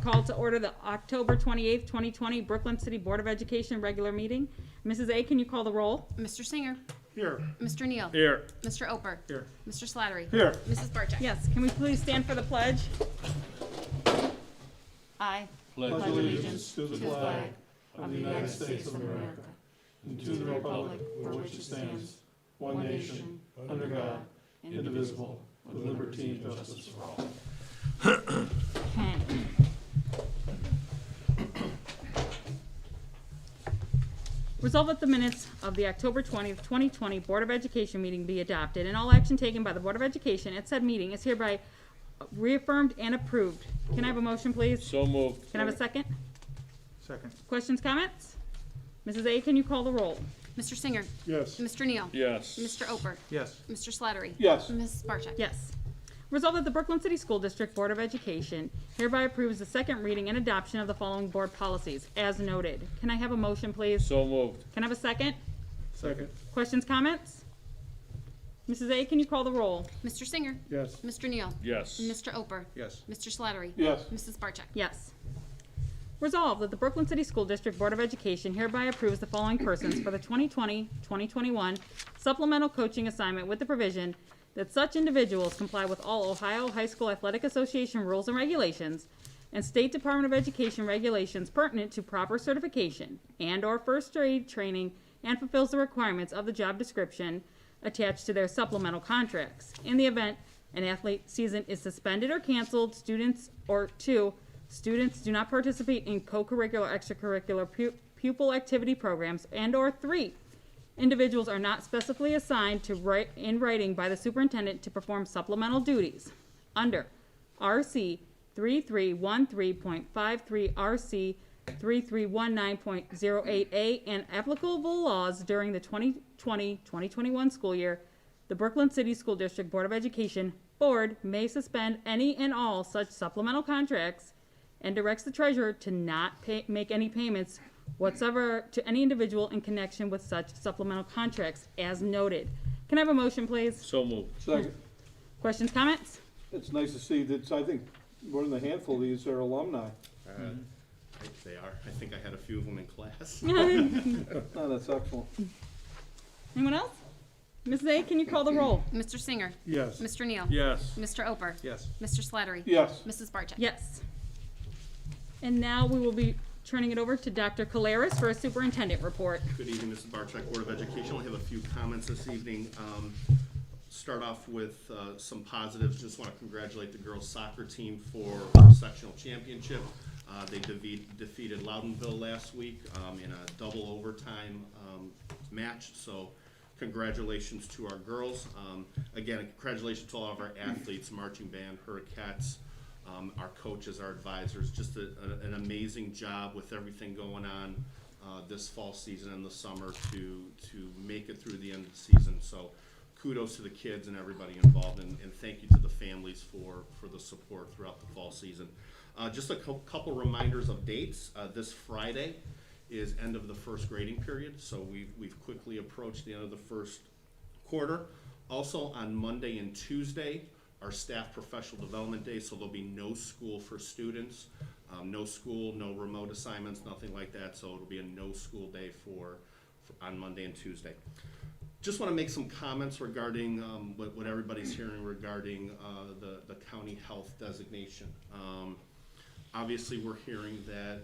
call to order the October 28th, 2020 Brooklyn City Board of Education regular meeting. Mrs. A, can you call the roll? Mr. Singer. Here. Mr. Neal. Here. Mr. Oper. Here. Mr. Slattery. Here. Mrs. Barcheck. Yes, can we please stand for the pledge? I Pledge allegiance to the flag of the United States of America and to the republic for which it stands, one nation, under God, indivisible, with liberty and justice for all. Okay. Resolved that the minutes of the October 20th, 2020 Board of Education meeting be adopted, and all action taken by the Board of Education at said meeting is hereby reaffirmed and approved. Can I have a motion, please? So moved. Can I have a second? Second. Questions, comments? Mrs. A, can you call the roll? Mr. Singer. Yes. Mr. Neal. Yes. Mr. Oper. Yes. Mr. Slattery. Yes. Mrs. Barcheck. Yes. Resolved that the Brooklyn City School District Board of Education hereby approves the second reading and adoption of the following board policies, as noted. Can I have a motion, please? So moved. Can I have a second? Second. Questions, comments? Mrs. A, can you call the roll? Mr. Singer. Yes. Mr. Neal. Yes. Mr. Oper. Yes. Mr. Slattery. Yes. Mrs. Barcheck. Yes. Resolved that the Brooklyn City School District Board of Education hereby approves the following persons for the 2020-2021 supplemental coaching assignment with the provision that such individuals comply with all Ohio High School Athletic Association rules and regulations and State Department of Education regulations pertinent to proper certification and/or first aid training and fulfills the requirements of the job description attached to their supplemental contracts. In the event an athlete season is suspended or canceled, students do not participate in co-curricular, extracurricular, pupil activity programs, and/or 3, individuals are not specifically assigned to in writing by the superintendent to perform supplemental duties under RC 3313.53, RC 3319.08A, and applicable laws during the 2020-2021 school year. The Brooklyn City School District Board of Education Board may suspend any and all such supplemental contracts and directs the treasurer to not make any payments whatsoever to any individual in connection with such supplemental contracts as noted. Can I have a motion, please? So moved. Second. Questions, comments? It's nice to see that, I think, more than a handful of these are alumni. They are. I think I had a few of them in class. Oh, that's excellent. Anyone else? Mrs. A, can you call the roll? Mr. Singer. Yes. Mr. Neal. Yes. Mr. Oper. Yes. Mr. Slattery. Yes. Mrs. Barcheck. Yes. And now we will be turning it over to Dr. Caleres for a superintendent report. Good evening, Mrs. Barcheck, Board of Education. I have a few comments this evening. Start off with some positives. Just want to congratulate the girls soccer team for our sectional championship. They defeated Loudonville last week in a double overtime match. So congratulations to our girls. Again, congratulations to all of our athletes, marching band, Hurricanes, our coaches, our advisors. Just an amazing job with everything going on this fall season and the summer to make it through the end of the season. So kudos to the kids and everybody involved, and thank you to the families for the support throughout the fall season. Just a couple reminders of dates. This Friday is end of the first grading period, so we've quickly approached the end of the first quarter. Also on Monday and Tuesday, our staff professional development day, so there'll be no school for students, no school, no remote assignments, nothing like that. So it'll be a no school day for on Monday and Tuesday. Just want to make some comments regarding what everybody's hearing regarding the county health designation. Obviously, we're hearing that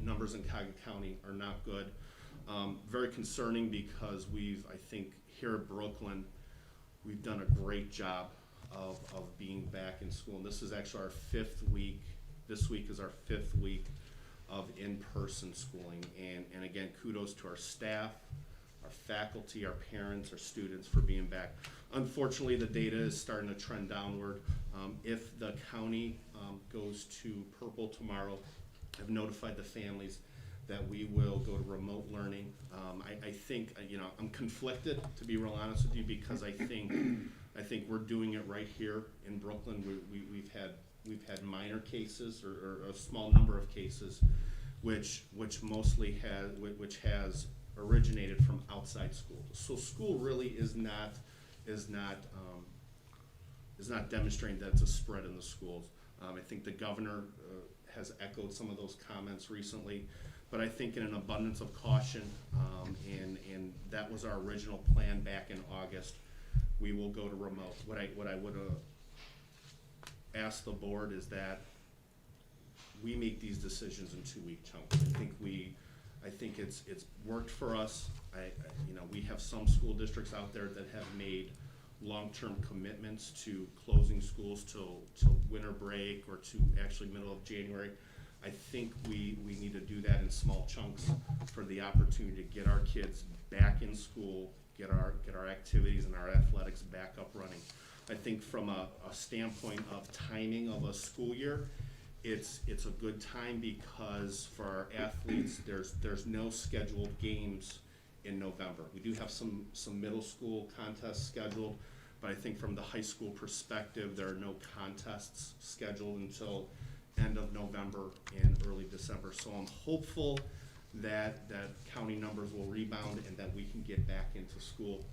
numbers in Cuyahoga County are not good. Very concerning because I think here at Brooklyn, we've done a great job of being back in school. And this is actually our 5th week. This week is our 5th week of in-person schooling. And again, kudos to our staff, our faculty, our parents, our students for being back. Unfortunately, the data is starting to trend downward. If the county goes to purple tomorrow, I've notified the families that we will go to remote learning. I think, I'm conflicted, to be real honest with you, because I think we're doing it right here in Brooklyn. We've had minor cases or a small number of cases, which mostly has originated from outside school. So school really is not demonstrating that it's a spread in the schools. I think the governor has echoed some of those comments recently. But I think in an abundance of caution, and that was our original plan back in August, we will go to remote. What I would ask the board is that we make these decisions in 2-week chunks. I think it's worked for us. We have some school districts out there that have made long-term commitments to closing schools till winter break or to actually middle of January. I think we need to do that in small chunks for the opportunity to get our kids back in school, get our activities and our athletics back up running. I think from a standpoint of timing of a school year, it's a good time because for our athletes, there's no scheduled games in November. We do have some middle school contests scheduled, but I think from the high school perspective, there are no contests scheduled until end of November and early December. So I'm hopeful that county numbers will rebound and that we can get back into school.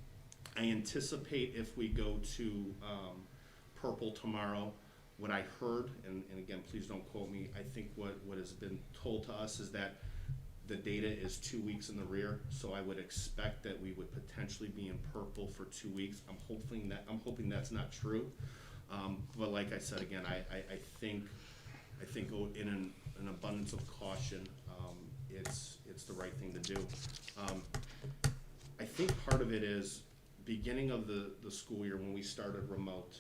I anticipate if we go to purple tomorrow, what I heard, and again, please don't quote me, I think what has been told to us is that the data is 2 weeks in the rear, so I would expect that we would potentially be in purple for 2 weeks. I'm hoping that's not true, but like I said again, I think in an abundance of caution, it's the right thing to do. I think part of it is beginning of the school year when we started remote.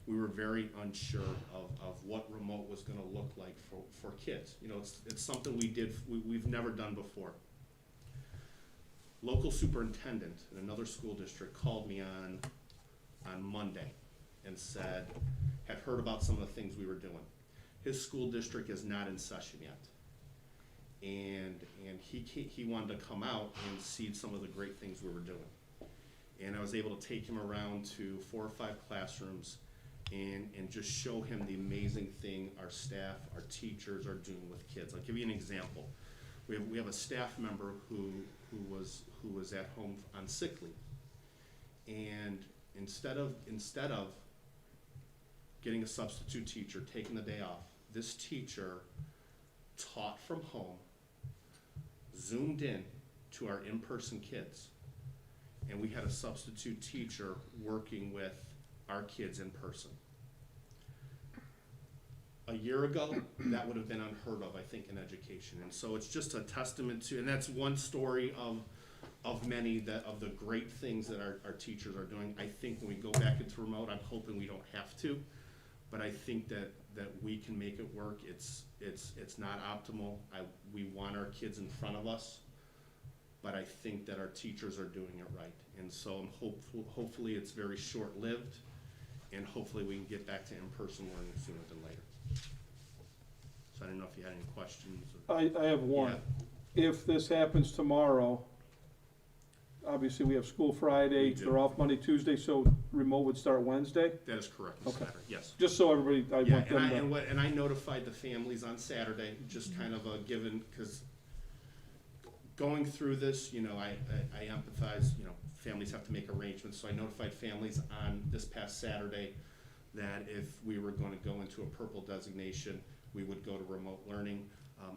We were very unsure of what remote was going to look like for kids. It's something we've never done before. Local superintendent in another school district called me on Monday and had heard about some of the things we were doing. His school district is not in session yet, and he wanted to come out and see some of the great things we were doing. And I was able to take him around to 4 or 5 classrooms and just show him the amazing thing our staff, our teachers are doing with kids. I'll give you an example. We have a staff member who was at home on sick leave, and instead of getting a substitute teacher, taking the day off, this teacher taught from home, zoomed in to our in-person kids, and we had a substitute teacher working with our kids in person. A year ago, that would have been unheard of, I think, in education. And so it's just a testament to, and that's one story of many of the great things that our teachers are doing. I think when we go back into remote, I'm hoping we don't have to, but I think that we can make it work. It's not optimal. We want our kids in front of us, but I think that our teachers are doing it right. And so I'm hopefully it's very short-lived, and hopefully we can get back to in-person learning sooner than later. So I don't know if you had any questions. I have one. Yeah. If this happens tomorrow, obviously we have school Friday, We do. they're off Monday, Tuesday, so remote would start Wednesday? That is correct, Ms. Okay. Satter. Yes. Just so everybody, I Yeah, want them to. and I notified the families on Saturday, just kind of given, because going through this, I empathize, families have to make arrangements, so I notified families on this past Saturday that if we were going to go into a purple designation, we would go to remote learning.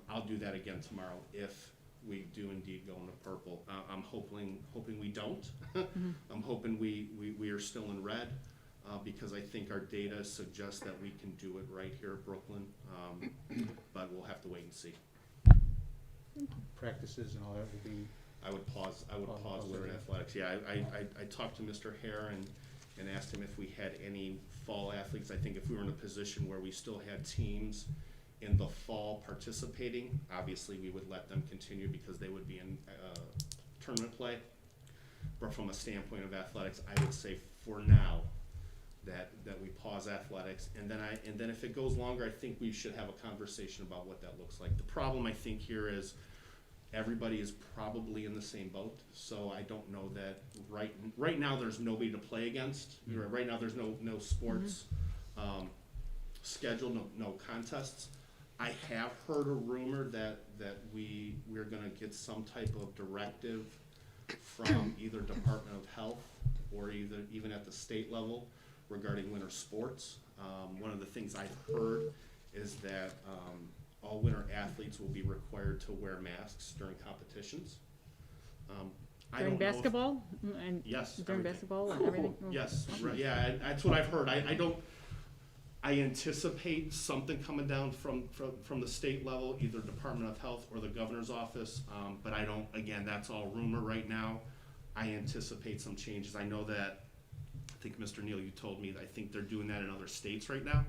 I'll do that again tomorrow if we do indeed go into purple. I'm hoping we don't. I'm hoping we are still in red, because I think our data suggests that we can do it right here at Brooklyn, but we'll have to wait and see. Practices and all that will be. I would pause with athletics. Yeah, I talked to Mr. Hare and asked him if we had any fall athletes. I think if we were in a position where we still had teams in the fall participating, obviously we would let them continue because they would be in tournament play. But from a standpoint of athletics, I would say for now that we pause athletics, and then if it goes longer, I think we should have a conversation about what that looks like. The problem I think here is everybody is probably in the same boat, so I don't know that right now there's nobody to play against. Right now there's no sports scheduled, no contests. I have heard a rumor that we're going to get some type of directive from either Department of Health or even at the state level regarding winter sports. One of the things I've heard is that all winter athletes will be required to wear masks during competitions. I During don't know if- basketball and Yes. during everything. basketball and everything? Oh. Yes, right, yeah, that's what I've heard. I anticipate something coming down from the state level, either Department of Health or the governor's office, but I don't, again, that's all rumor right now. I anticipate some changes. I know that, I think Mr. Neal, you told me, I think they're doing that in other states right now.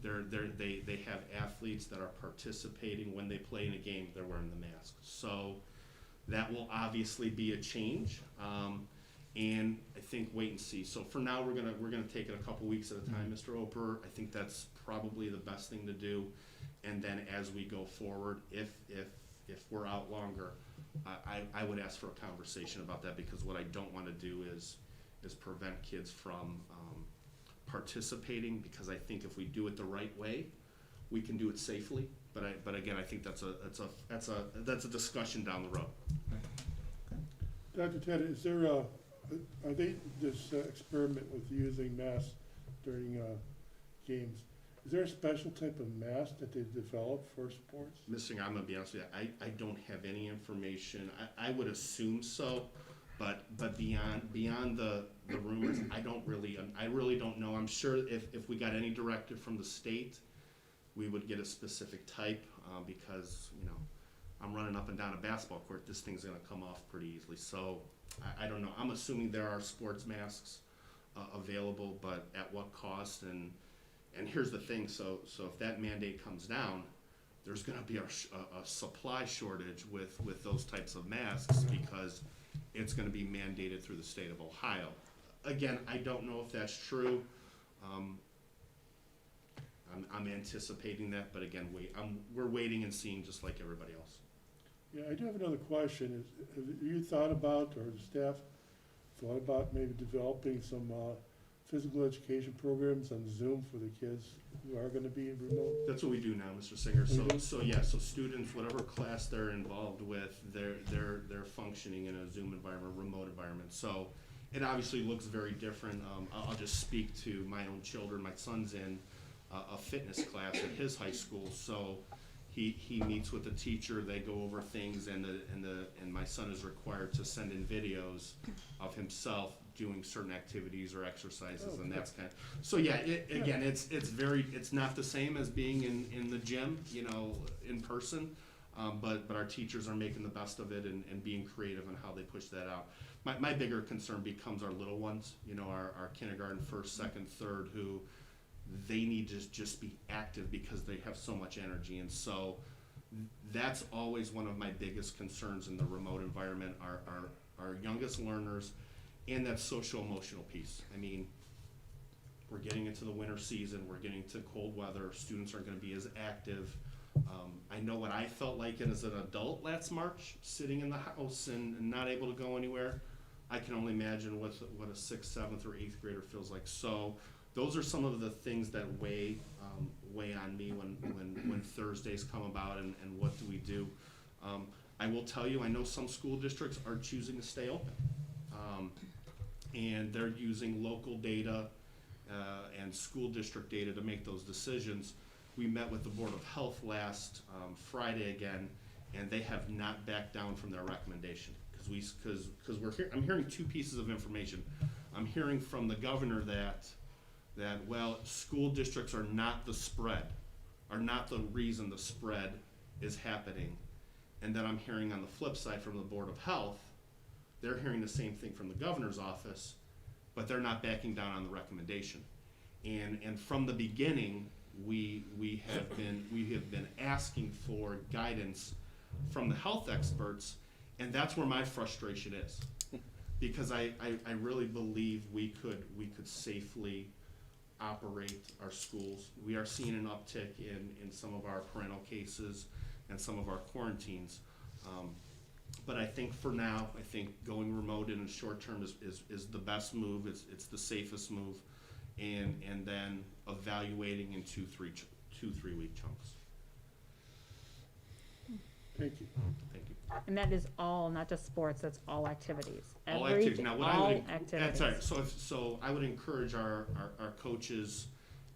They have athletes that are participating when they play in a game, they're wearing the mask. So that will obviously be a change. And I think wait and see. So for now, we're gonna take it a couple weeks at a time, Mr. Oper. I think that's probably the best thing to do. And then as we go forward, if we're out longer, I would ask for a conversation about that, because what I don't want to do is prevent kids from participating, because I think if we do it the right way, we can do it safely. But again, I think that's a discussion down the road. Dr. Ted, is there are they this experiment with using masks during games? Is there a special type of mask that they've developed for sports? Missing, I'm gonna be honest with you, I don't have any information. I would assume so, but beyond the rumors, I really don't know. I'm sure if we got any directive from the state, we would get a specific type, because, I'm running up and down a basketball court, this thing's gonna come off pretty easily. So I don't know. I'm assuming there are sports masks available, but at what cost? And here's the thing, so if that mandate comes down, there's gonna be a supply shortage with those types of masks, because it's gonna be mandated through the state of Ohio. Again, I don't know if that's true. I'm anticipating that, but again, we're waiting and seeing just like everybody else. Yeah, I do have another question. Have you thought about, or the staff thought about maybe developing some physical education programs on Zoom for the kids who are gonna be remote? That's what we do now, Mr. Singer. Mhm. So students, whatever class they're involved with, they're functioning in a Zoom environment, remote environment. So it obviously looks very different. I'll just speak to my own children. My son's in a fitness class at his high school, so he meets with the teacher. They go over things, and my son is required to send in videos of himself doing certain activities or exercises, and that's kind of, so yeah, it's not the same as being in the gym, in person, but our teachers are making the best of it and being creative on how they push that out. My bigger concern becomes our little ones, our kindergarten, first, second, third, who they need to just be active because they have so much energy. And so that's always one of my biggest concerns in the remote environment, our youngest learners, and that social emotional piece. I mean, we're getting into the winter season, we're getting to cold weather, students aren't gonna be as active. I know what I felt like as an adult last March, sitting in the house and not able to go anywhere. I can only imagine what a 6th, 7th, or 8th grader feels like. So those are some of the things that weigh on me when Thursdays come about, and what do we do. I will tell you, I know some school districts are choosing to stay open, and they're using local data and school district data to make those decisions. We met with the Board of Health last Friday again, and they have not backed down from their recommendation, because I'm hearing two pieces of information. I'm hearing from the governor that school districts are not the reason the spread is happening. And then I'm hearing on the flip side from the Board of Health, they're hearing the same thing from the governor's office, but they're not backing down on the recommendation. And from the beginning, we have been asking for guidance from the health experts, and that's where my frustration is. Because I really believe we could safely operate our schools. We are seeing an uptick in some of our parental cases and some of our quarantines. But I think for now, going remote in the short term is the best move. It's the safest move, and then evaluating in 2-3 week chunks. Thank you. Thank you. And that is all, not just sports, that's all activities. All activities. Now, what I would, activities. that's all right. So I would encourage our coaches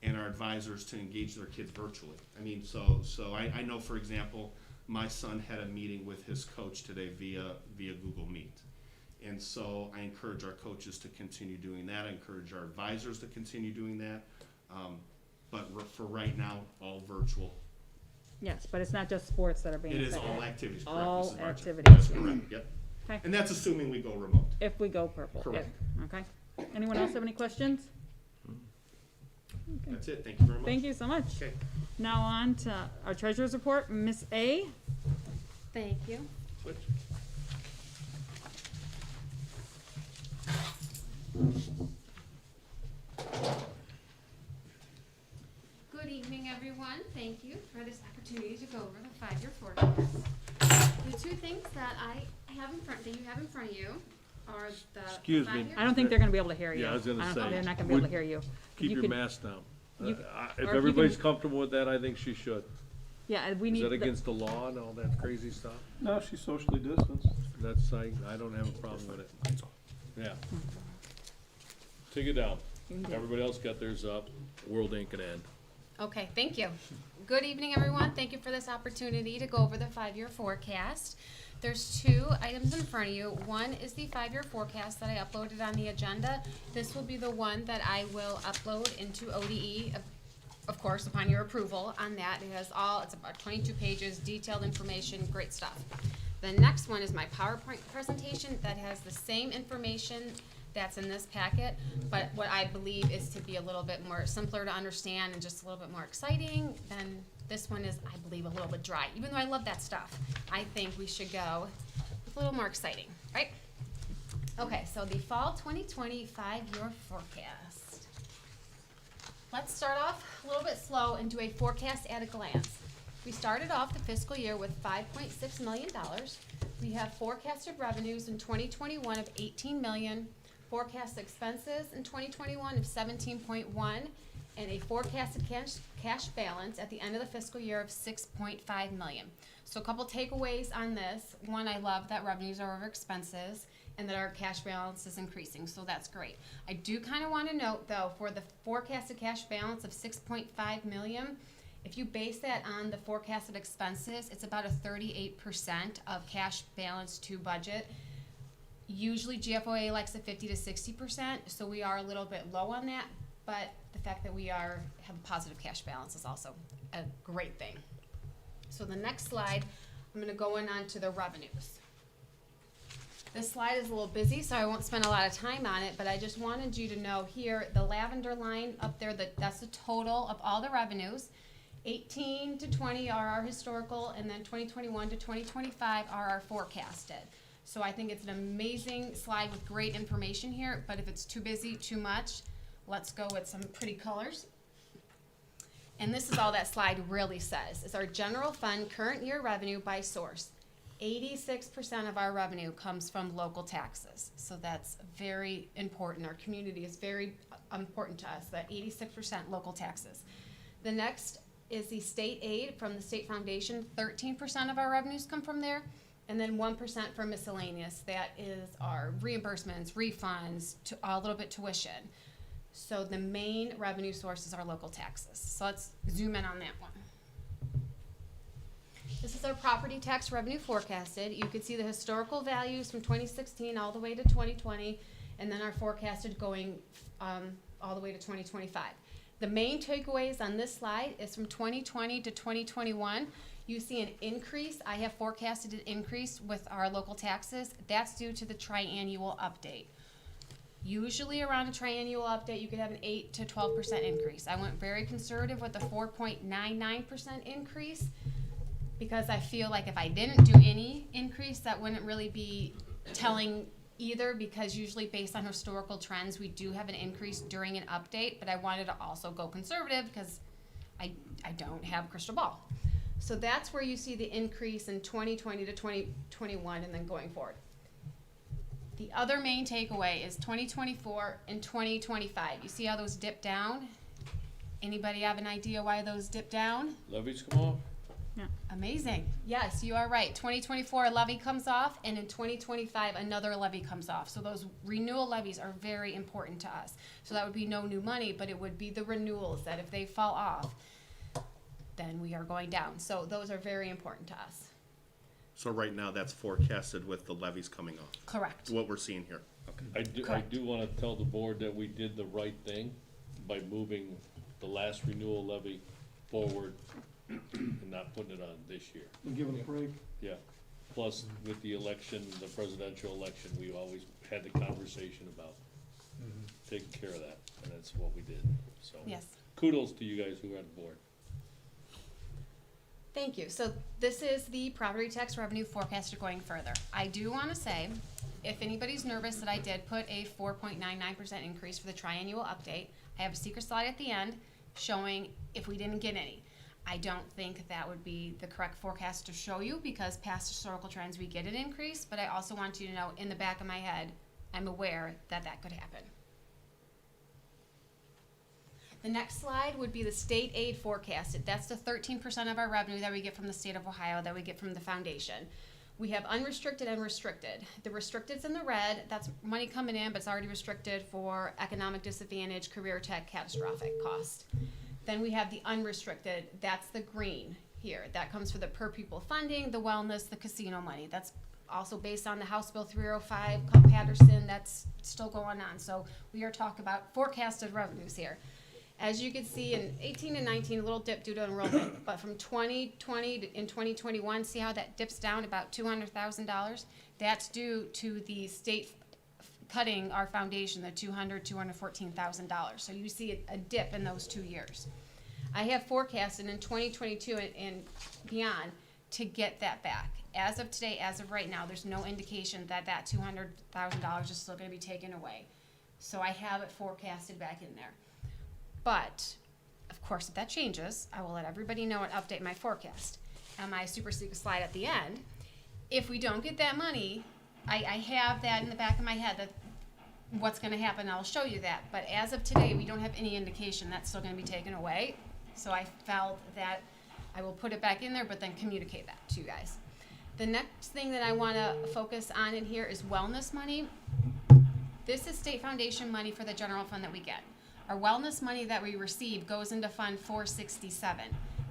and our advisors to engage their kids virtually. I mean, so I know, for example, my son had a meeting with his coach today via Google Meet. And so I encourage our coaches to continue doing that. I encourage our advisors to continue doing that. But for right now, all virtual. Yes, but it's not just sports that are being It is affected. all activities, correct? All Mrs. Barton? activities. That's correct, yep. Okay. And that's assuming we go remote. If we go purple. Correct. If- Okay. Anyone else have any questions? Okay. That's it, thank you very much. Thank you so much. Okay. Now on to our treasurer's report, Miss A. Thank you. Switch. Good evening, everyone. Thank you for this opportunity to go over the 5-year forecast. The two things that you have in front of you are the Excuse me. 5-year I don't think they're gonna be able to hear you. Yeah, I was gonna say, They're not gonna be able to would- hear you. Keep You your could- mask down. you- If or if you everybody's can- comfortable with that, I think she should. Yeah, we Is need. that the- against the law and all that crazy stuff? No, she's socially distanced. That's, I don't have a problem with it. Yeah. Take it down. Everybody else got theirs up. World ain't gonna end. Okay, thank you. Good evening, everyone. Thank you for this opportunity to go over the 5-year forecast. There's two items in front of you. One is the 5-year forecast that I uploaded on the agenda. This will be the one that I will upload into ODE, of course, upon your approval on that. It's about 22 pages, detailed information, great stuff. The next one is my PowerPoint presentation that has the same information that's in this packet, but what I believe is to be a little bit more simpler to understand and just a little bit more exciting. Then this one is, I believe, a little bit dry. Even though I love that stuff, I think we should go with a little more exciting, right? Okay, so the fall 2020 5-year forecast. Let's start off a little bit slow and do a forecast at a glance. We started off the fiscal year with $5.6 million. We have forecasted revenues in 2021 of $18 million, forecast expenses in 2021 of 17.1, and a forecasted cash balance at the end of the fiscal year of 6.5 million. So a couple takeaways on this. One, I love that revenues are over expenses and that our cash balance is increasing, so that's great. I do kind of want to note, though, for the forecasted cash balance of 6.5 million, if you base that on the forecasted expenses, it's about a 38% of cash balance to budget. Usually GFOA likes a 50 to 60%, so we are a little bit low on that, but the fact that we have a positive cash balance is also a great thing. So the next slide, I'm going to go on to the revenues. This slide is a little busy, so I won't spend a lot of time on it, but I just wanted you to know here, the lavender line up there, that's the total of all the revenues. 18 to 20 are our historical, and then 2021 to 2025 are our forecasted. So I think it's an amazing slide with great information here, but if it's too busy, too much, let's go with some pretty colors. And this is all that slide really says. It's our general fund current year revenue by source. 86% of our revenue comes from local taxes. So that's very important. Our community is very important to us, that 86% local taxes. The next is the state aid from the state foundation. 13% of our revenues come from there. And then 1% for miscellaneous. That is our reimbursements, refunds, a little bit tuition. So the main revenue source is our local taxes. So let's zoom in on that one. This is our property tax revenue forecasted. You can see the historical values from 2016 all the way to 2020, and then our forecasted going all the way to 2025. The main takeaways on this slide is from 2020 to 2021. You see an increase. I have forecasted an increase with our local taxes. That's due to the triannual update. Usually around a triannual update, you could have an 8 to 12% increase. I went very conservative with a 4.99% increase because I feel like if I didn't do any increase, that wouldn't really be telling either, because usually based on historical trends, we do have an increase during an update, but I wanted to also go conservative because I don't have a crystal ball. So that's where you see the increase in 2020 to 2021 and then going forward. The other main takeaway is 2024 and 2025. You see how those dip down? Anybody have an idea why those dip down? Levies come off? Amazing. Yes, you are right. 2024 levy comes off, and in 2025 another levy comes off. So those renewal levies are very important to us. So that would be no new money, but it would be the renewals that if they fall off, then we are going down. So those are very important to us. So right now, that's forecasted with the levies coming off, Correct. what we're seeing here. Okay. I Correct. do wanna tell the board that we did the right thing by moving the last renewal levy forward and not putting it on this year. And give it a break. Yeah, plus with the election, the presidential election, we always had the conversation about taking care of that, and that's what we did, so. Yes. Kudos to you guys who are on board. Thank you. So this is the property tax revenue forecast going further. I do want to say, if anybody's nervous that I did put a 4.99% increase for the triannual update, I have a secret slide at the end showing if we didn't get any. I don't think that would be the correct forecast to show you because past historical trends we get an increase, but I also want you to know in the back of my head, I'm aware that that could happen. The next slide would be the state aid forecasted. That's the 13% of our revenue that we get from the state of Ohio, that we get from the foundation. We have unrestricted and restricted. The restricted's in the red, that's money coming in, but it's already restricted for economic disadvantage, career tech, catastrophic cost. Then we have the unrestricted, that's the green here. That comes for the per pupil funding, the wellness, the casino money. That's also based on the House Bill 305, called Patterson, that's still going on. So we are talking about forecasted revenues here. As you can see in 18 and 19, a little dip due to enrollment, but from 2020 to in 2021, see how that dips down about $200,000? That's due to the state cutting our foundation, the $214,000. So you see a dip in those 2 years. I have forecasted in 2022 and beyond to get that back. As of today, as of right now, there's no indication that that $200,000 is still going to be taken away. So I have it forecasted back in there. But, of course, if that changes, I will let everybody know and update my forecast. On my super secret slide at the end, if we don't get that money, I have that in the back of my head that what's going to happen, I'll show you that. But as of today, we don't have any indication that's still going to be taken away. So I felt that I will put it back in there, but then communicate that to you guys. The next thing that I want to focus on in here is wellness money. This is state foundation money for the general fund that we get. Our wellness money that we receive goes into Fund 467.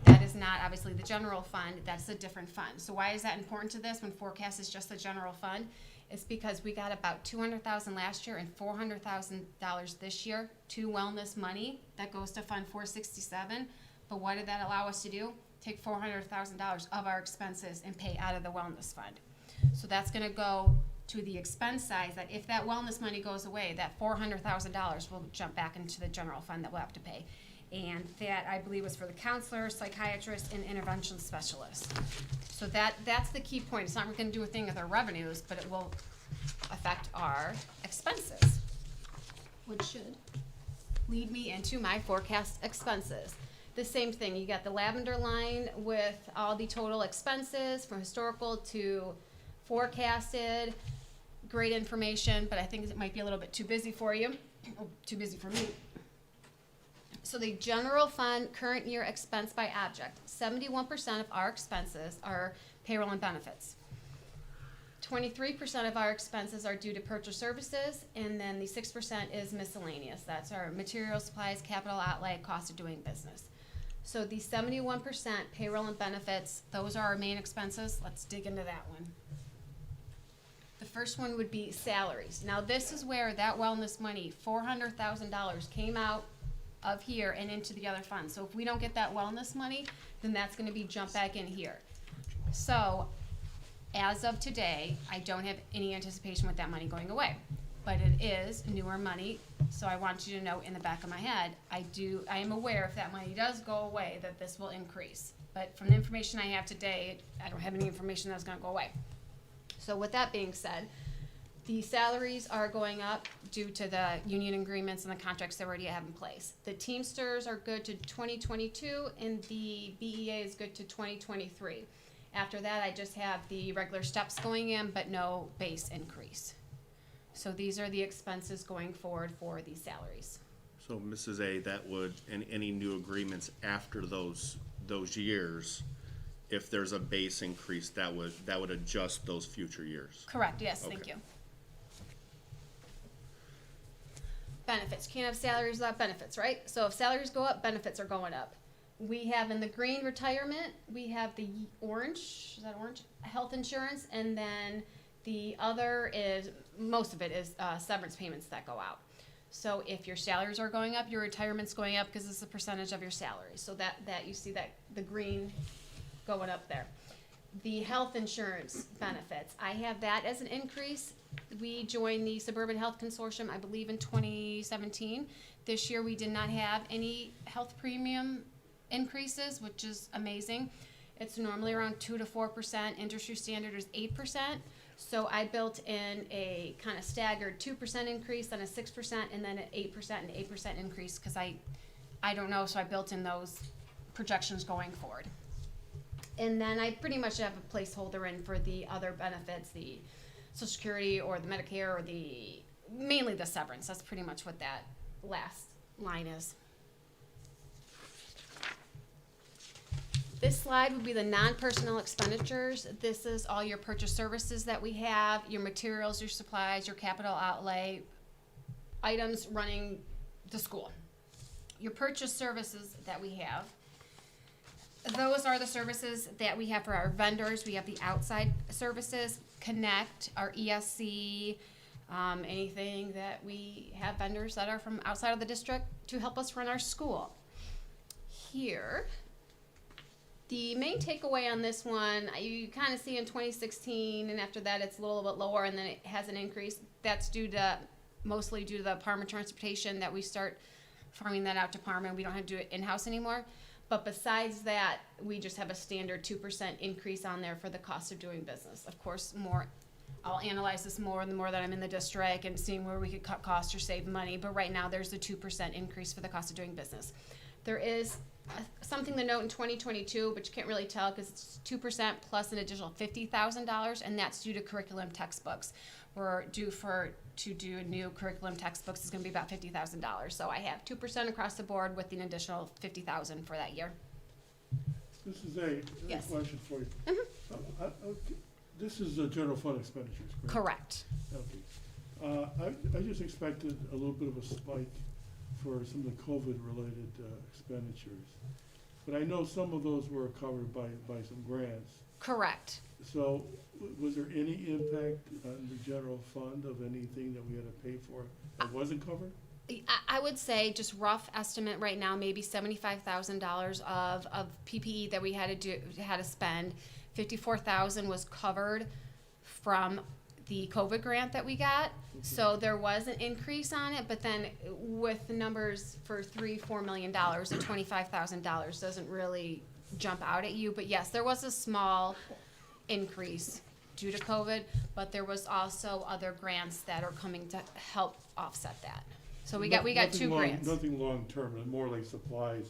That is not obviously the general fund, that's a different fund. So why is that important to this when forecast is just the general fund? It's because we got about $200,000 last year and $400,000 this year to wellness money that goes to Fund 467. But what did that allow us to do? Take $400,000 of our expenses and pay out of the wellness fund. So that's gonna go to the expense side, that if that wellness money goes away, that $400,000 will jump back into the general fund that we'll have to pay. And that, I believe, was for the counselor, psychiatrist, and intervention specialist. So that's the key point. It's not gonna do a thing with our revenues, but it will affect our expenses, which should lead me into my forecast expenses. The same thing, you got the lavender line with all the total expenses from historical to forecasted. Great information, but I think it might be a little bit too busy for you, or too busy for me. So the general fund current year expense by object, 71% of our expenses are payroll and benefits. 23% of our expenses are due to purchase services, and then the 6% is miscellaneous. That's our material, supplies, capital outlay, cost of doing business. So the 71% payroll and benefits, those are our main expenses. Let's dig into that one. The first one would be salaries. Now this is where that wellness money, $400,000, came out of here and into the other funds. So if we don't get that wellness money, then that's gonna be jumped back in here. So as of today, I don't have any anticipation with that money going away, but it is newer money. So I want you to know in the back of my head, I am aware if that money does go away, that this will increase. But from the information I have today, I don't have any information that's gonna go away. So with that being said, the salaries are going up due to the union agreements and the contracts they already have in place. The Teamsters are good to 2022 and the BEA is good to 2023. After that, I just have the regular steps going in, but no base increase. So these are the expenses going forward for these salaries. So Mrs. A, that would, and any new agreements after those years, if there's a base increase, that would adjust those future years. Correct, yes, thank Okay. you. Benefits, can't have salaries without benefits, right? So if salaries go up, benefits are going up. We have in the green retirement, we have the orange, is that orange? Health insurance, and then the other is, most of it is severance payments that go out. So if your salaries are going up, your retirement's going up because it's a percentage of your salary. So that you see that the green going up there. The health insurance benefits, I have that as an increase. We joined the Suburban Health Consortium, I believe, in 2017. This year, we did not have any health premium increases, which is amazing. It's normally around 2 to 4%. Industry standard is 8%. So I built in a kind of staggered 2% increase, then a 6%, and then an 8% and 8% increase because I don't know, so I built in those projections going forward. And then I pretty much have a placeholder in for the other benefits, the Social Security or the Medicare or mainly the severance. That's pretty much what that last line is. This slide would be the non-personnel expenditures. This is all your purchase services that we have, your materials, your supplies, your capital outlay, items running the school. Your purchase services that we have, those are the services that we have for our vendors. We have the outside services, Connect, our ESC, anything that we have vendors that are from outside of the district to help us run our school. Here, the main takeaway on this one, you kind of see in 2016, and after that it's a little bit lower, and then it has an increase. That's mostly due to the Parma transportation that we start farming that out to Parma, and we don't have to do it in-house anymore. But besides that, we just have a standard 2% increase on there for the cost of doing business. Of course, I'll analyze this more the more that I'm in the district and seeing where we could cut costs or save money. But right now, there's a 2% increase for the cost of doing business. There is something to note in 2022, but you can't really tell because it's 2% plus an additional $50,000, and that's due to curriculum textbooks. We're due to do new curriculum textbooks is going to be about $50,000. So I have 2% across the board with an additional $50,000 for that year. This is a Yes. question for you. Mm-hmm. This is the general fund expenditures, correct? Correct. Okay. I just expected a little bit of a spike for some of the COVID-related expenditures. But I know some of those were covered by some grants. Correct. So was there any impact on the general fund of anything that we had to pay for that wasn't covered? I would say just rough estimate right now, maybe $75,000 of PPE that we had to spend. $54,000 was covered from the COVID grant that we got. So there was an increase on it, but then with the numbers for $3-4 million, the $25,000 doesn't really jump out at you. But yes, there was a small increase due to COVID, but there was also other grants that are coming to help offset that. So we got two grants. Nothing long-term, more like supplies,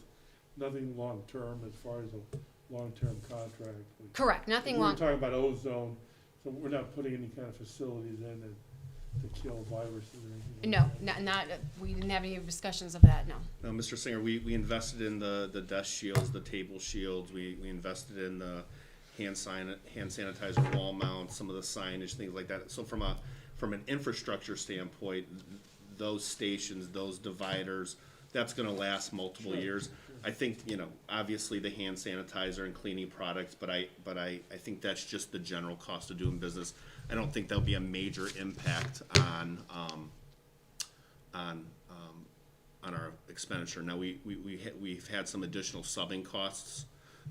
nothing long-term as far as a long-term contract. Correct, nothing We were long. talking about ozone, so we're not putting any kind of facilities in to kill viruses or anything. No, not we didn't have any discussions of that, no. No, Mr. Singer, we invested in the desk shields, the table shields, we invested in the hand sanitizer wall mounts, some of the signage, things like that. So from an infrastructure standpoint, those stations, those dividers, that's gonna last multiple years. I think, obviously the hand sanitizer and cleaning products, but I think that's just the general cost of doing business. I don't think there'll be a major impact on our expenditure. Now, we've had some additional subbing costs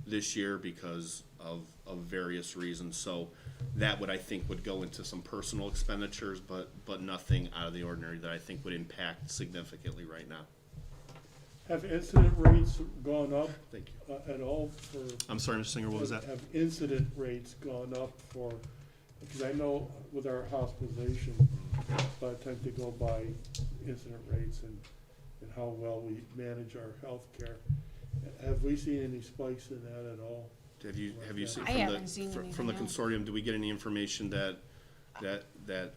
this year because of various reasons. So that I think would go into some personal expenditures, but nothing out of the ordinary that I think would impact significantly right now. Have incident rates gone up Thank you. at all for? I'm sorry, Mr. Singer, what was that? Have incident rates gone up for, because I know with our hospitalization, by the time they go by incident rates and how well we manage our health care, have we seen any spikes in that at all? Have you seen I haven't seen from the anything consortium? Do we get any information that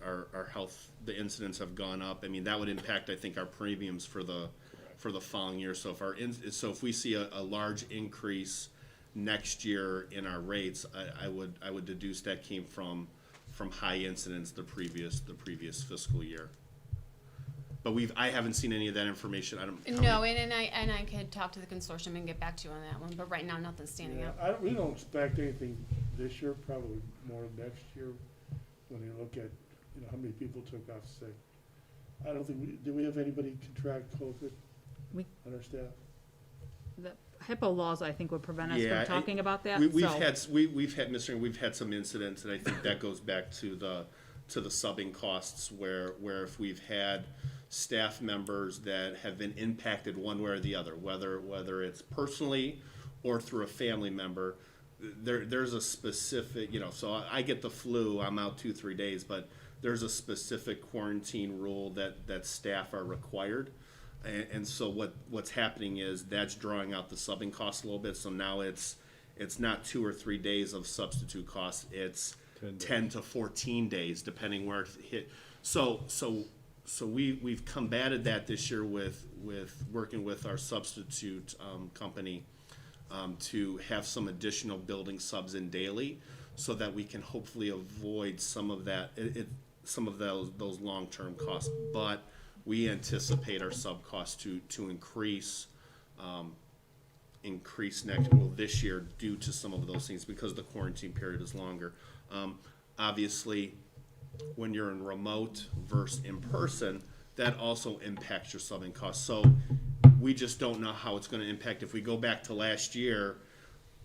our health, the incidents have gone up? I mean, that would impact, I think, our premiums for the following year. So if we see a large increase next year in our rates, I would deduce that came from high incidence the previous fiscal year. But I haven't seen any of that information. I don't. No, and I could talk to the consortium and get back to you on that one, but right now, nothing's standing out. We don't expect anything this year, probably more next year, when you look at, how many people took off sick. I don't think, do we have anybody contract COVID on our staff? The HIPAA laws, I think, would prevent us Yeah, from talking about that, We've so. we've had some incidents, and I think that goes back to the subbing costs, where if we've had staff members that have been impacted one way or the other, whether it's personally or through a family member, there's a specific, so I get the flu, I'm out 2-3 days, but there's a specific quarantine rule that staff are required. And so what's happening is that's drawing out the subbing costs a little bit. So now it's not 2 or 3 days of substitute costs. It's 10 to 14 days, depending where it hit. So we've combated that this year with working with our substitute company to have some additional building subs in daily, so that we can hopefully avoid some of that some of those long-term costs. But we anticipate our sub costs to increase this year due to some of those things, because the quarantine period is longer. Obviously, when you're in remote versus in person, that also impacts your subbing costs. So we just don't know how it's going to impact. If we go back to last year,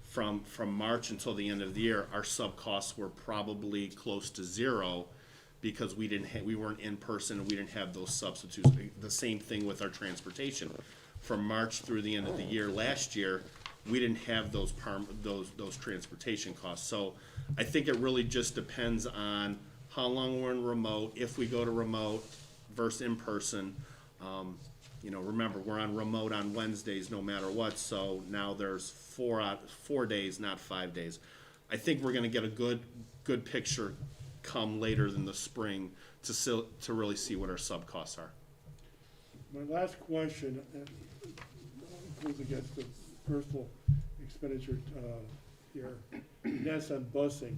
from March until the end of the year, our sub costs were probably close to zero, because we weren't in person and we didn't have those substitutes. The same thing with our transportation. From March through the end of the year last year, we didn't have those transportation costs. So I think it really just depends on how long we're in remote, if we go to remote versus in person. Remember, we're on remote on Wednesdays no matter what, so now there's 4 days, not 5 days. I think we're gonna get a good picture come later in the spring to really see what our sub costs are. My last question goes against the personal expenditure here, and that's on busing.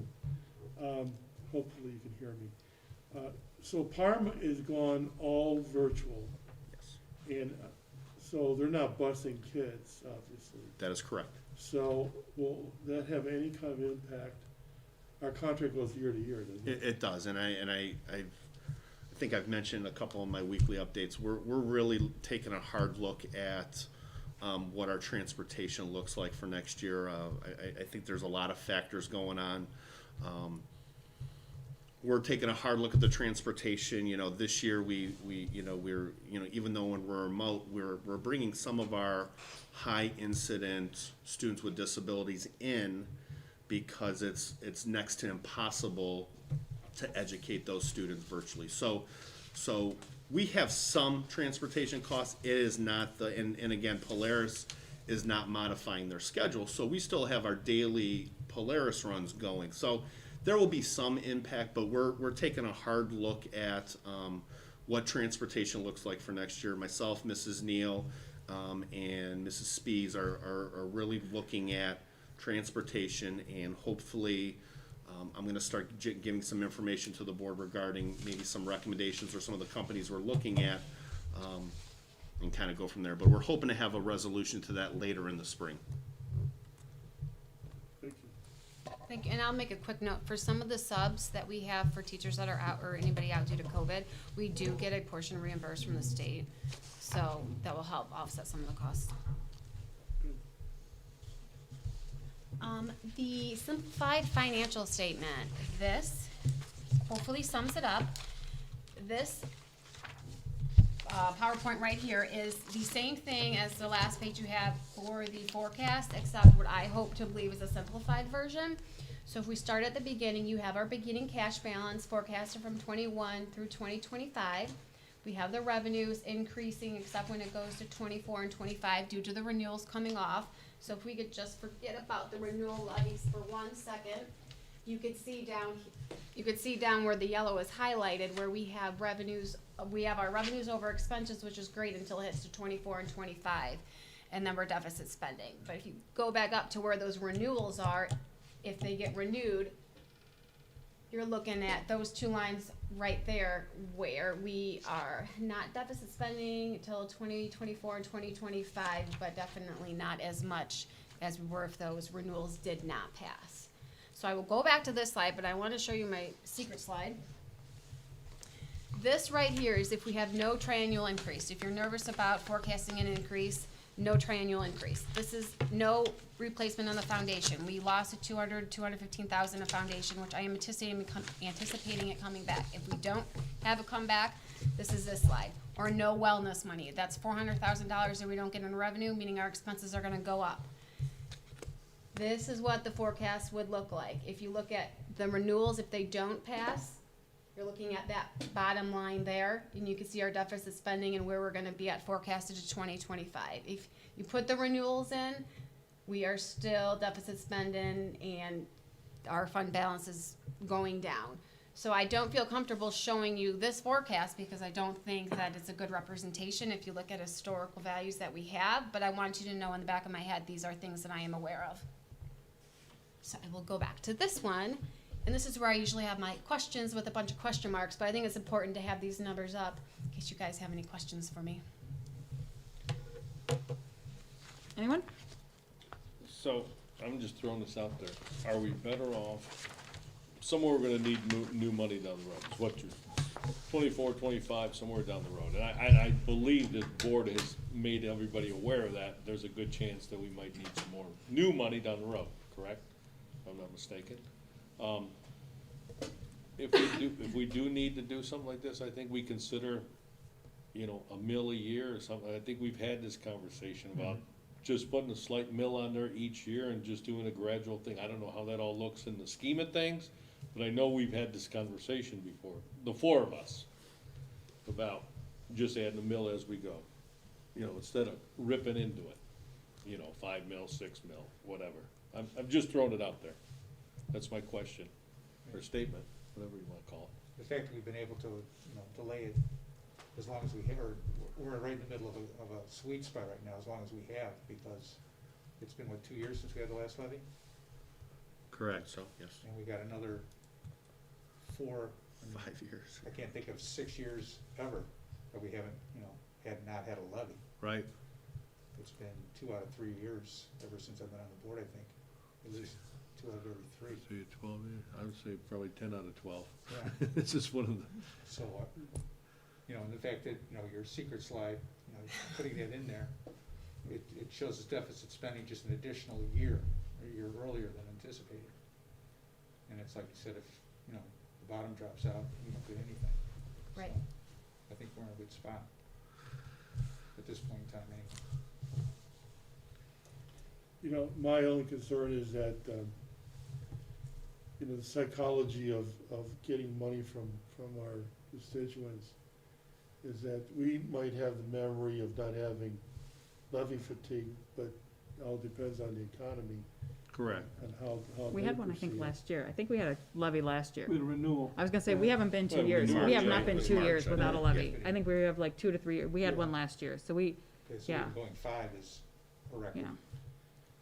Hopefully you can hear me. So Parma is gone all virtual, Yes, and so they're not busing kids, obviously. that is correct. So will that have any kind of impact? Our contract goes year to year, doesn't it? It does, and I think I've mentioned a couple of my weekly updates. We're really taking a hard look at what our transportation looks like for next year. I think there's a lot of factors going on. We're taking a hard look at the transportation. This year we're even though when we're remote, we're bringing some of our high incident students with disabilities in, because it's next to impossible to educate those students virtually. So we have some transportation costs. It is not and again, Polaris is not modifying their schedule, so we still have our daily Polaris runs going. So there will be some impact, but we're taking a hard look at what transportation looks like for next year. Myself, Mrs. Neal, and Mrs. Spees are really looking at transportation, and hopefully I'm going to start giving some information to the board regarding maybe some recommendations or some of the companies we're looking at, and kind of go from there. But we're hoping to have a resolution to that later in the spring. Thank you. Thank you, and I'll make a quick note, for some of the subs that we have for teachers that are out, or anybody out due to COVID, we do get a portion reimbursed from the state, so that will help offset some of the costs. The simplified financial statement, this hopefully sums it up. This PowerPoint right here is the same thing as the last page you have for the forecast, except what I hope to believe is a simplified version. So if we start at the beginning, you have our beginning cash balance forecasted from 21 through 2025. We have the revenues increasing, except when it goes to 24 and 25 due to the renewals coming off. So if we could just forget about the renewal levies for 1 second, you could see down where the yellow is highlighted, where we have revenues. We have our revenues over expenses, which is great until it hits to 24 and 25. and then we're deficit spending. But if you go back up to where those renewals are, if they get renewed, you're looking at those two lines right there where we are not deficit spending until 2024 and 2025, but definitely not as much as we were if those renewals did not pass. So I will go back to this slide, but I want to show you my secret slide. This right here is if we have no triennial increase. If you're nervous about forecasting an increase, no triennial increase. This is no replacement on the foundation. We lost a 215,000 of foundation, which I am anticipating it coming back. If we don't have it come back, this is this slide. Or no wellness money. That's $400,000 that we don't get in revenue, meaning our expenses are gonna go up. This is what the forecast would look like. If you look at the renewals, if they don't pass, you're looking at that bottom line there, and you can see our deficit spending and where we're gonna be at forecasted to 2025. If you put the renewals in, we are still deficit spending and our fund balance is going down. So I don't feel comfortable showing you this forecast because I don't think that it's a good representation if you look at historical values that we have, but I want you to know in the back of my head, these are things that I am aware of. So I will go back to this one. And this is where I usually have my questions with a bunch of question marks, but I think it's important to have these numbers up in case you guys have any questions for me. Anyone? So, I'm just throwing this out there. Are we better off, somewhere we're gonna need new money down the road, is what you, 24, 25, somewhere down the road. And I believe this board has made everybody aware of that. There's a good chance that we might need some more new money down the road, correct? If I'm not mistaken. If we do need to do something like this, I think we consider, $1 million a year or something. I think we've had this conversation about just putting a slight mill on there each year and just doing a gradual thing. I don't know how that all looks in the scheme of things, but I know we've had this conversation before, the four of us, about just adding a mill as we go. Instead of ripping into it, 5 mil, 6 mil, whatever. I'm just throwing it out there. That's my question, or statement, whatever you wanna call it. The fact that we've been able to, delay it as long as we have, we're right in the middle of a sweet spot right now, as long as we have, because it's been, 2 years since we had the last levy? Correct, so, yes. And we got another 4, 5 years. I can't think of 6 years ever that we haven't, not had a levy. Right. It's been 2 out of 3 years ever since I've been on the board, I think, at least 2 out of every 3. Say 12 years, I would say probably 10 out of 12. Yeah. This is one of the, So, and the fact that, your secret slide, putting that in there, it shows us deficit spending just an additional year, or a year earlier than anticipated. And it's like you said, if, the bottom drops out, you don't get anything. Right. So, I think we're in a good spot at this point in time anyway. My only concern is that, the psychology of getting money from our constituents is that we might have the memory of not having levy fatigue, but it all depends on the economy Correct. and how We they had one, I think, proceed. last year. I think we had a levy last year. With a renewal. I was gonna say, we haven't been 2 Well, years. March, We have right? not been It was 2 March, years I without a think. levy. Yeah. I think we have like 2 to 3 years. We had Yeah. one last year, so we, Okay, so Yeah. even going 5 is a record. yeah.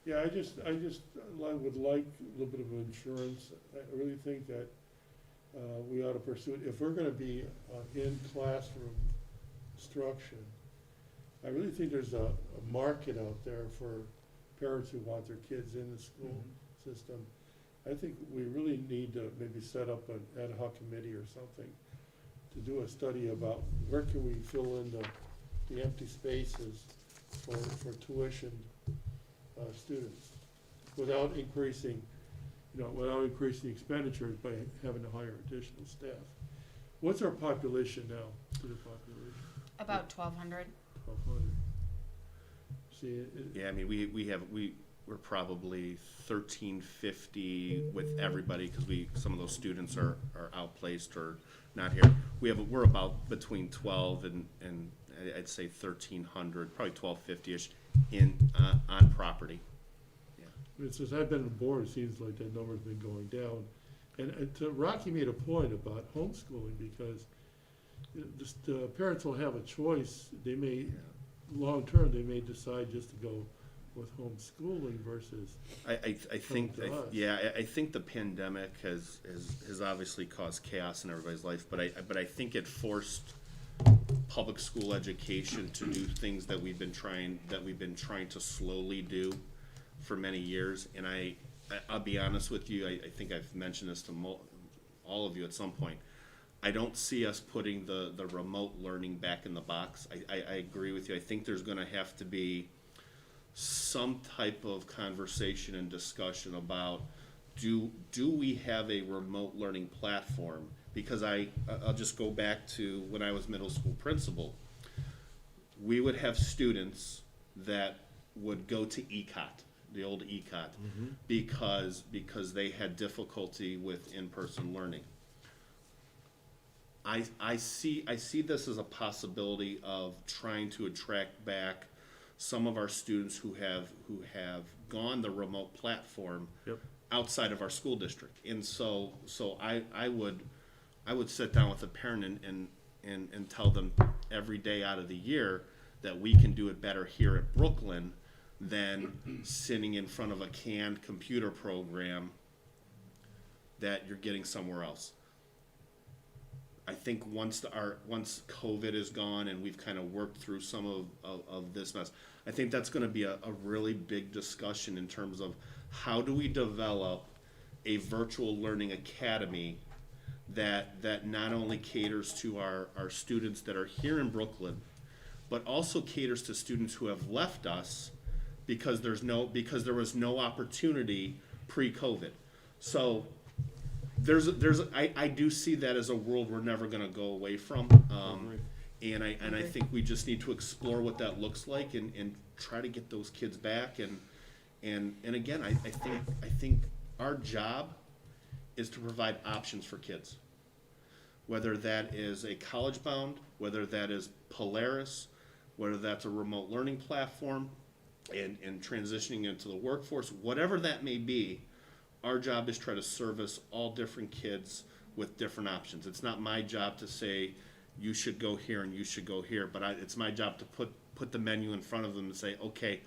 Yeah, I just would like a little bit of insurance. I really think that we ought to pursue it. If we're gonna be in classroom instruction, I really think there's a market out there for parents who want their kids in the school system. I think we really need to maybe set up an ad hoc committee or something to do a study about where can we fill in the empty spaces for tuition students without increasing, the expenditures by having to hire additional staff. What's our population now, student population? About 1,200. 1,200. See, Yeah, I mean, we're probably 1,350 with everybody, because some of those students are outplaced or not here. We're about between 12 and I'd say 1,300, probably 1,250-ish on property. Yeah. since I've been on board, it seems like that number's been going down. And Rocky made a point about homeschooling, because the parents will have a choice. They may long-term, they may decide just to go with homeschooling versus, I think, to us. I think the pandemic has obviously caused chaos in everybody's life, but I think it forced public school education to do things that we've been trying to slowly do for many years. And I'll be honest with you, I think I've mentioned this to all of you at some point. I don't see us putting the remote learning back in the box. I agree with you. I think there's gonna have to be some type of conversation and discussion about do we have a remote learning platform? Because I'll just go back to when I was middle school principal. We would have students that would go to ECOT, the old ECOT, because they had difficulty with in-person learning. I see this as a possibility of trying to attract back some of our students who have gone the remote platform outside of our school district. And so I would sit down with a parent and tell them every day out of the year that we can do it better here at Brooklyn than sitting in front of a canned computer program that you're getting somewhere else. I think once COVID is gone and we've kind of worked through some of this mess, I think that's going to be a really big discussion in terms of how do we develop a virtual learning academy that not only caters to our students that are here in Brooklyn, but also caters to students who have left us because there was no opportunity pre-COVID. So I do see that as a world we're never going to go away from, and I think we just need to explore what that looks like and try to get those kids back. And again, I think our job is to provide options for kids, whether that is a college bound, whether that is Polaris, whether that's a remote learning platform, and transitioning into the workforce, whatever that may be. Our job is try to service all different kids with different options. It's not my job to say you should go here and you should go here, but it's my job to put the menu in front of them and say, okay,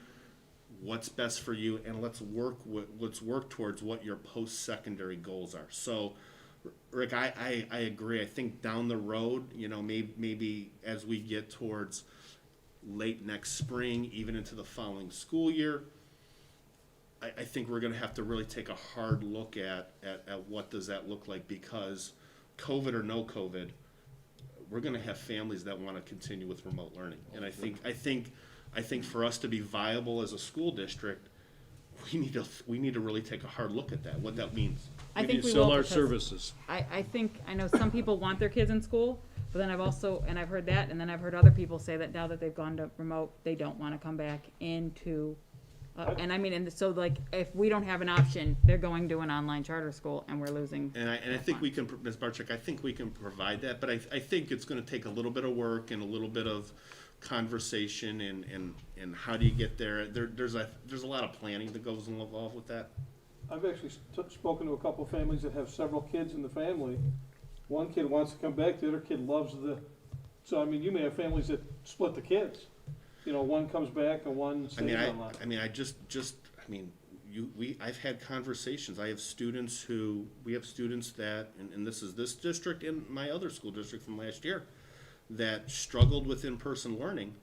what's best for you, and let's work towards what your post-secondary goals are. So, Rick, I agree. I think down the road, maybe as we get towards late next spring, even into the following school year, I think we're going to have to really take a hard look at what does that look like, because COVID or no COVID, we're going to have families that want to continue with remote learning. And I think for us to be viable as a school district, we need to really take a hard look at that, what that means. I think we sell will, our because services. I know some people want their kids in school, but then I've heard that, and then I've heard other people say that now that they've gone to remote, they don't want to come back into, so like, if we don't have an option, they're going to an online charter school, and we're losing. And I think we can, Ms. Barczyk, I think we can provide that, but I think it's going to take a little bit of work and a little bit of conversation and how do you get there? There's a lot of planning that goes involved with that. I've actually spoken to a couple of families that have several kids in the family. One kid wants to come back, the other kid loves so you may have families that split the kids. One comes back and one stays online. I've had conversations. We have students that, and this is this district and my other school district from last year, that struggled with in-person learning,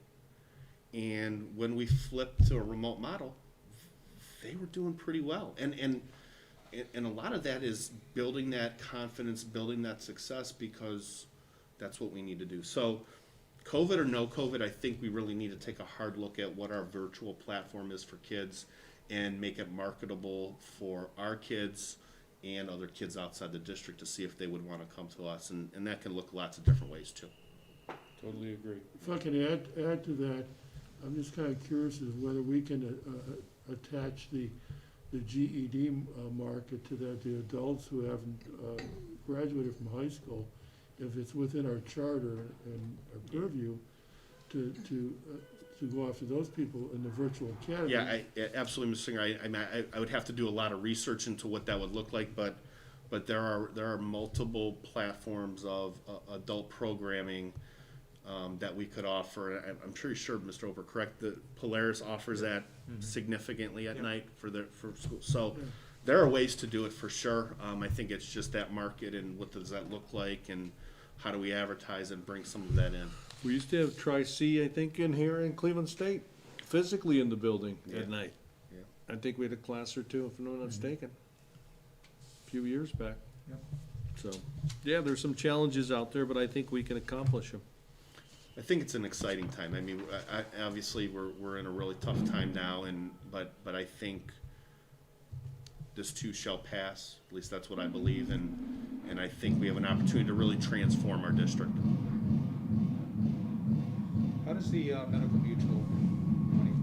and when we flipped to a remote model, they were doing pretty well. And a lot of that is building that confidence, building that success, because that's what we need to do. So, COVID or no COVID, I think we really need to take a hard look at what our virtual platform is for kids and make it marketable for our kids and other kids outside the district to see if they would want to come to us. And that can look lots of different ways too. Totally agree. If I can add to that, I'm just kind of curious as whether we can attach the GED market to that, the adults who haven't graduated from high school, if it's within our charter and our purview to go after those people in the virtual academy. Yeah, absolutely, Mr. Singer. I would have to do a lot of research into what that would look like, but there are multiple platforms of adult programming that we could offer. I'm pretty sure, Mr. Ober, correct, that Polaris offers that significantly at Yep. night for school. So there are ways to do it for sure. I think it's just that market and what does that look like and how do we advertise and bring some of that in. We used to have Tri-C, I think, in here in Cleveland State, physically in the building Yeah. at night. Yeah. I think we had a class or two, if I'm not mistaken, a few years back. Yep. So, yeah, there's some challenges out there, but I think we can accomplish them. I think it's an exciting time. I mean, obviously, we're in a really tough time now, but I think this too shall pass. At least that's what I believe, and I think we have an opportunity to really transform our district. How does the medical mutual money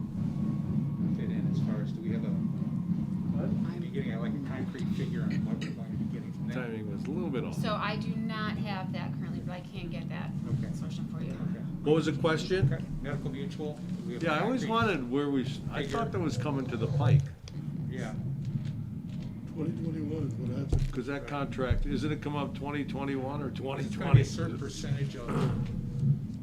fit in as far as, do we have are you getting like a concrete figure on what we're going to be getting from that? Timing was a little bit off. So I do not have that currently, but I can get that Okay. solution for you. Okay. What was the question? Okay. Medical mutual? do we have a Yeah, I always concrete- wanted where I Figure. thought that was coming to the pike, Yeah, 2021 is what happened. because that contract, isn't it come up 2021 or it's gonna be 2020? a certain percentage of,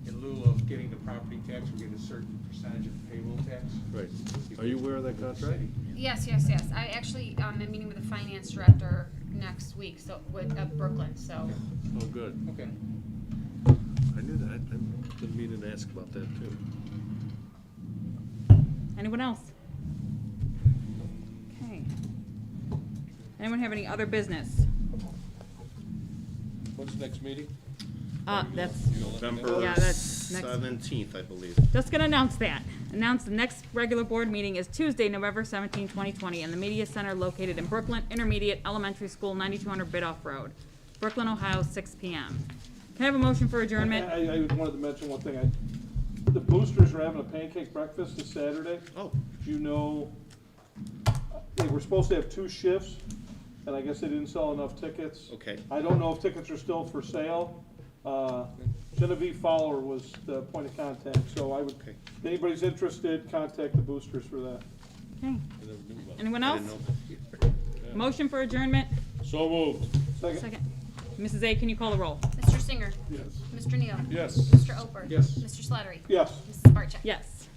in lieu of getting the property tax, we get a certain percentage of the payroll tax. Right. Are you aware of that contract? Yes. I actually am meeting with the finance director next week, so with Brooklyn. So Oh, good. Okay. I knew that. I've been meaning to ask about that too. Anyone else? Okay. Anyone have any other business? When's the next meeting? That's, November Yeah, that's next- 17th, I believe. just gonna announce that. Announce the next regular board meeting is Tuesday, November 17, 2020, in the Media Center located in Brooklyn Intermediate Elementary School, 9200 Bidoff Road, Brooklyn, Ohio, 6 p.m. Can I have a motion for adjournment? I wanted to mention one thing. The boosters are having a pancake breakfast this Saturday. Oh, You know, they were supposed to have 2 shifts, and I guess they didn't sell enough tickets. okay. I don't know if tickets are still for sale. Genevieve Fowler was the point of contact, so I would, Okay. if anybody's interested, contact the boosters for that. Okay. Anyone I else? didn't know. Motion for adjournment? So moved. Second. Mrs. A, can you call the roll? Mr. Singer, Yes. Mr. Neal, Yes. Mr. Oper, Yes. Mr. Slattery, Yes. Mrs. Barcheck. Yes.